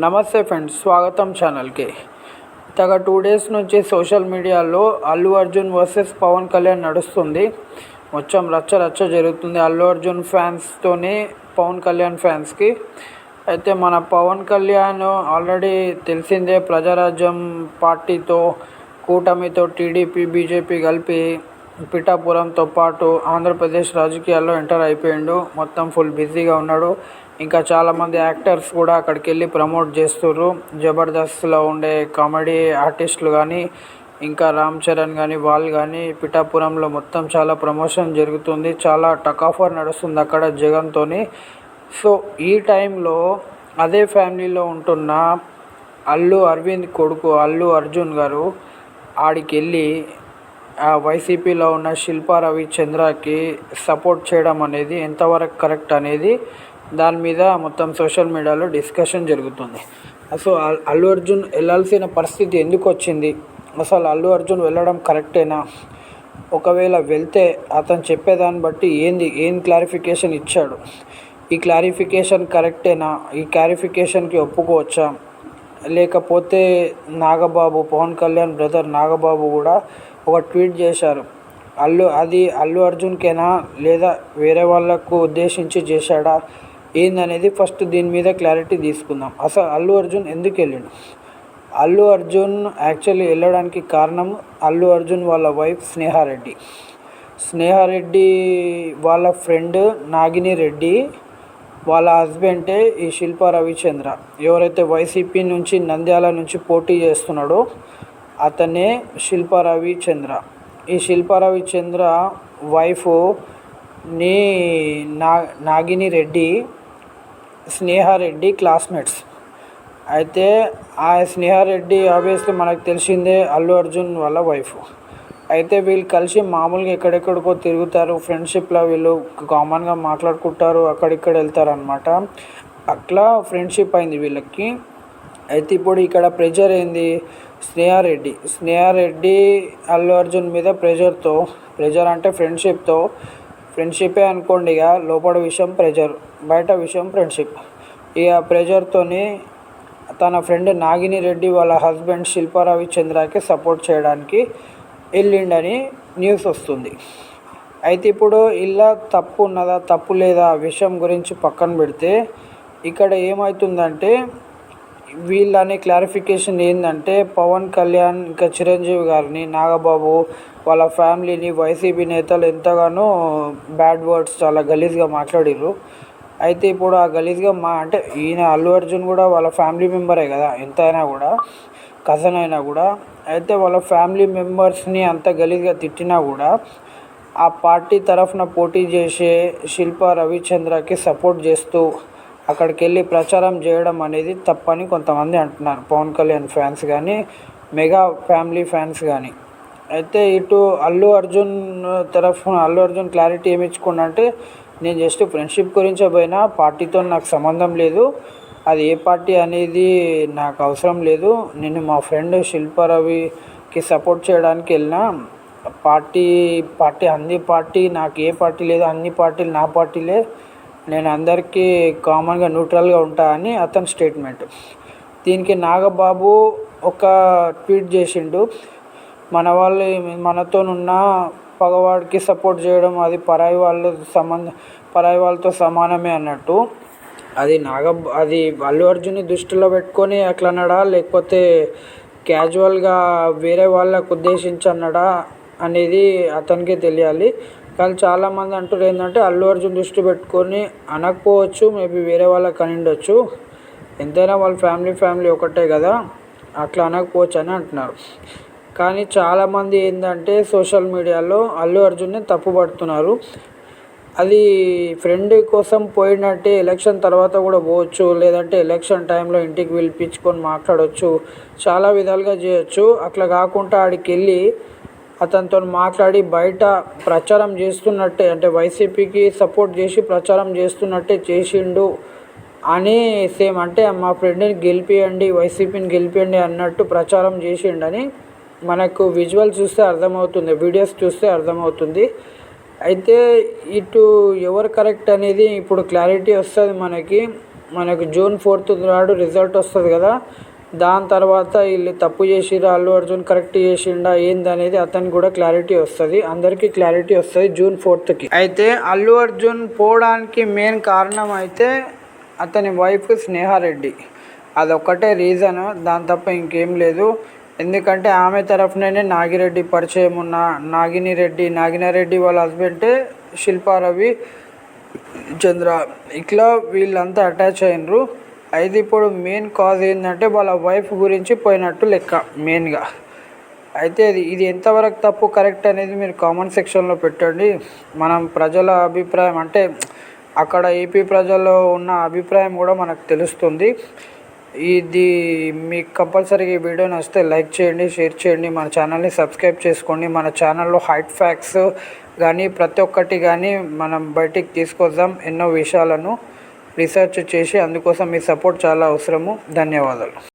నమస్తే ఫ్రెండ్స్, స్వాగతం ఛానల్కి. గత 2 డేస్ నుంచి సోషల్ మీడియాలో అల్లు అర్జున్ వర్సెస్ పవన్ కళ్యాణ్ నడుస్తుంది. మొత్తం రచ్చ జరుగుతుంది అల్లు అర్జున్ ఫ్యాన్స్తోని పవన్ కళ్యాణ్ ఫ్యాన్స్కి. అయితే మన పవన్ కళ్యాణ్ ఆల్రెడీ తెలిసిందే, ప్రజారాజ్యం పార్టీతో కూటమితో టీడీపీ బీజేపీ కలిపి పిఠాపురంతో పాటు ఆంధ్రప్రదేశ్ రాజకీయాల్లో ఎంటర్ అయిపోయిండు. మొత్తం ఫుల్ బిజీగా ఉన్నాడు. ఇంకా చాలామంది యాక్టర్స్ కూడా అక్కడికి వెళ్ళి ప్రమోట్ చేస్తుర్రు. జబర్దస్త్లో ఉండే కామెడీ ఆర్టిస్టులు కానీ, ఇంకా రామ్ చరణ్ కానీ, వాళ్ళు కానీ పిఠాపురంలో మొత్తం చాలా ప్రమోషన్ జరుగుతుంది. చాలా టక్ ఆఫర్ నడుస్తుంది అక్కడ జగన్తోని. సో ఈ టైంలో అదే ఫ్యామిలీలో ఉంటున్న అల్లు అరవింద్ కొడుకు అల్లు అర్జున్ గారు ఆడికి వెళ్ళి వైసీపీలో ఉన్న శిల్పా రవిచంద్రకి సపోర్ట్ చేయడం అనేది ఎంతవరకు కరెక్ట్ అనేది దాని మీద మొత్తం సోషల్ మీడియాలో డిస్కషన్ జరుగుతుంది. అసలు అల్లు అర్జున్ వెళ్ళాల్సిన పరిస్థితి ఎందుకు వచ్చింది? అసలు అల్లు అర్జున్ వెళ్ళడం కరెక్టేనా? ఒకవేళ వెళ్తే అతను చెప్పేదాన్ని బట్టి ఏం క్లారిఫికేషన్ ఇచ్చాడు? ఈ క్లారిఫికేషన్ కరెక్టేనా? ఈ క్లారిఫికేషన్కి ఒప్పుకోవచ్చా? లేకపోతే నాగబాబు, పవన్ కళ్యాణ్ బ్రదర్ నాగబాబు కూడా ఒక ట్వీట్ చేశారు. అల్లు అర్జున్కేనా లేదా వేరే వాళ్ళకు ఉద్దేశించి చేశాడా ఏందనేది ఫస్ట్ దీని మీద క్లారిటీ తీసుకుందాం. అసలు అల్లు అర్జున్ ఎందుకు వెళ్ళిండు? అల్లు అర్జున్ యాక్చువల్లీ వెళ్ళడానికి కారణం అల్లు అర్జున్ వాళ్ళ వైఫ్ స్నేహారెడ్డి వాళ్ళ ఫ్రెండ్ నాగిని రెడ్డి వాళ్ళ హస్బెండే ఈ శిల్పా రవిచంద్ర. ఎవరైతే వైసీపీ నుంచి నంద్యాల నుంచి పోటీ చేస్తున్నాడో అతనే శిల్పా రవిచంద్ర. ఈ శిల్పా రవిచంద్ర వైఫ్ని నాగిని రెడ్డి, స్నేహారెడ్డి క్లాస్మేట్స్. అయితే ఆ స్నేహారెడ్డి ఆబ్వియస్లీ మనకు తెలిసిందే అల్లు అర్జున్ వాళ్ళ వైఫ్. అయితే వీళ్ళు కలిసి మామూలుగా ఎక్కడెక్కడికో తిరుగుతారు. ఫ్రెండ్షిప్లో వీళ్ళు కామన్గా మాట్లాడుకుంటారు, అక్కడిక్కడ వెళ్తారు అనమాట. అట్లా ఫ్రెండ్షిప్ అయింది వీళ్ళకి. అయితే ఇప్పుడు ఇక్కడ ప్రెషర్ ఏంది? స్నేహారెడ్డి అల్లు అర్జున్ మీద ప్రెషర్ అంటే ఫ్రెండ్షిప్పే అనుకోండి. ఇక లోపల విషయం ప్రెషర్, బయట విషయం ఫ్రెండ్షిప్. ఇక ప్రెషర్తోని తన ఫ్రెండ్ నాగిని రెడ్డి వాళ్ళ హస్బెండ్ శిల్పా రవిచంద్రకి సపోర్ట్ చేయడానికి వెళ్ళిండని న్యూస్ వస్తుంది. అయితే ఇప్పుడు ఇలా తప్పు ఉన్నదా తప్పు లేదా విషయం గురించి పక్కన పెడితే ఇక్కడ ఏమవుతుందంటే వీళ్ళని క్లారిఫికేషన్ ఏంటంటే పవన్ కళ్యాణ్ ఇంకా చిరంజీవి గారిని, నాగబాబు వాళ్ళ ఫ్యామిలీని వైసీపీ నేతలు ఎంతగానో బ్యాడ్ వర్డ్స్ చాలా గలీజ్గా మాట్లాడిర్రు. అయితే ఇప్పుడు ఆ గలీజ్గా అంటే ఈయన అల్లు అర్జున్ కూడా వాళ్ళ ఫ్యామిలీ మెంబరే కదా, ఎంతైనా కూడా కజన్ అయినా కూడా. అయితే వాళ్ళ ఫ్యామిలీ మెంబర్స్ని అంత గలీజ్గా తిట్టినా కూడా ఆ పార్టీ తరఫున పోటీ చేసే శిల్పా రవిచంద్రకి సపోర్ట్ చేస్తూ అక్కడికి వెళ్ళి ప్రచారం చేయడం అనేది తప్పని కొంతమంది అంటున్నారు, పవన్ కళ్యాణ్ ఫ్యాన్స్ కానీ, మెగా ఫ్యామిలీ ఫ్యాన్స్ కానీ. అయితే ఇటు అల్లు అర్జున్ క్లారిటీ ఏమి ఇచ్చుకున్నంటే, నేను జస్ట్ ఫ్రెండ్షిప్ గురించే పోయినా, పార్టీతో నాకు సంబంధం లేదు, అది ఏ పార్టీ అనేది నాకు అవసరం లేదు, నేను మా ఫ్రెండ్ శిల్పా రవికి సపోర్ట్ చేయడానికి వెళ్ళినా, పార్టీ నాకు ఏ పార్టీ లేదు, అన్ని పార్టీలు నా పార్టీలే, నేను అందరికీ కామన్గా న్యూట్రల్గా ఉంటా అని అతని స్టేట్మెంట్. దీనికి నాగబాబు ఒక ట్వీట్ చేసిండు, మనతోనున్న పగవాడికి సపోర్ట్ చేయడం అది పరాయి వాళ్ళతో సమానమే అన్నట్టు. అది అల్లు అర్జున్ని దృష్టిలో పెట్టుకొని అట్లా అన్నాడా, లేకపోతే క్యాజువల్గా వేరే వాళ్ళకు ఉద్దేశించి అన్నాడా అనేది అతనికే తెలియాలి. కానీ చాలామంది అంటారు ఏంటంటే అల్లు అర్జున్ దృష్టి పెట్టుకొని అనకపోవచ్చు, మేబీ వేరే వాళ్ళకి అని ఉండొచ్చు, ఎంతైనా వాళ్ళ ఫ్యామిలీ ఒకటే కదా, అట్లా అనకపోవచ్చు అని అంటున్నారు. కానీ చాలామంది ఏంటంటే సోషల్ మీడియాలో అల్లు అర్జున్ని తప్పుపడుతున్నారు. అది ఫ్రెండ్ కోసం పోయినట్టే ఎలక్షన్ తర్వాత కూడా పోవచ్చు, లేదంటే ఎలక్షన్ టైంలో ఇంటికి పిలిపించుకొని మాట్లాడవచ్చు, చాలా విధాలుగా చేయొచ్చు. అట్లా కాకుండా ఆడికి వెళ్ళి అతనితో మాట్లాడి బయట ప్రచారం చేస్తున్నట్టే, అంటే వైసీపీకి సపోర్ట్ చేసి ప్రచారం చేస్తున్నట్టే చేసిండు అని, సేమ్ అంటే మా ఫ్రెండ్ని గెలిపియండి, వైసీపీని గెలిపియండి అన్నట్టు ప్రచారం చేసిండని మనకు విజువల్ చూస్తే అర్థమవుతుంది, వీడియోస్ చూస్తే అర్థమవుతుంది. అయితే ఇటు ఎవరు కరెక్ట్ అనేది ఇప్పుడు క్లారిటీ వస్తుంది మనకి. మనకు జూన్ 4th నాడు రిజల్ట్ వస్తుంది కదా, దాని తర్వాత వీళ్ళు తప్పు చేసిరా, అల్లు అర్జున్ కరెక్ట్ చేసిండా ఏందనేది అతనికి కూడా క్లారిటీ వస్తుంది, అందరికీ క్లారిటీ వస్తుంది జూన్ 4th. అయితే అల్లు అర్జున్ పోవడానికి మెయిన్ కారణం అయితే అతని వైఫ్ స్నేహారెడ్డి, అదొక్కటే రీజన్, దాని తప్ప ఇంకేం లేదు. ఎందుకంటే ఆమె తరఫుననే నాగిరెడ్డి పరిచయం ఉన్న నాగినారెడ్డి వాళ్ళ హస్బెండ్ శిల్పారవి చంద్ర, ఇట్లా వీళ్ళంతా అటాచ్ అయినరు. అయితే ఇప్పుడు మెయిన్ కాజ్ ఏంటంటే వాళ్ళ వైఫ్ గురించి పోయినట్టు లెక్క మెయిన్గా. అయితే ఇది ఎంతవరకు తప్పు కరెక్ట్ అనేది మీరు కామెంట్ సెక్షన్లో పెట్టండి. మనం ప్రజల అభిప్రాయం అంటే అక్కడ ఏపీ ప్రజల్లో ఉన్న అభిప్రాయం కూడా మనకు తెలుస్తుంది. ఇది మీకు కంపల్సరీగా ఈ వీడియో నచ్చితే లైక్ చేయండి, షేర్ చేయండి, మన ఛానల్ని సబ్స్క్రైబ్ చేసుకోండి. మన ఛానల్లో హైట్ ఫ్యాక్ట్స్ కానీ ప్రతి ఒక్కటి కానీ మనం బయటికి తీసుకొద్దాం, ఎన్నో విషయాలను రీసెర్చ్ చేసి. అందుకోసం మీ సపోర్ట్ చాలా అవసరము. ధన్యవాదాలు.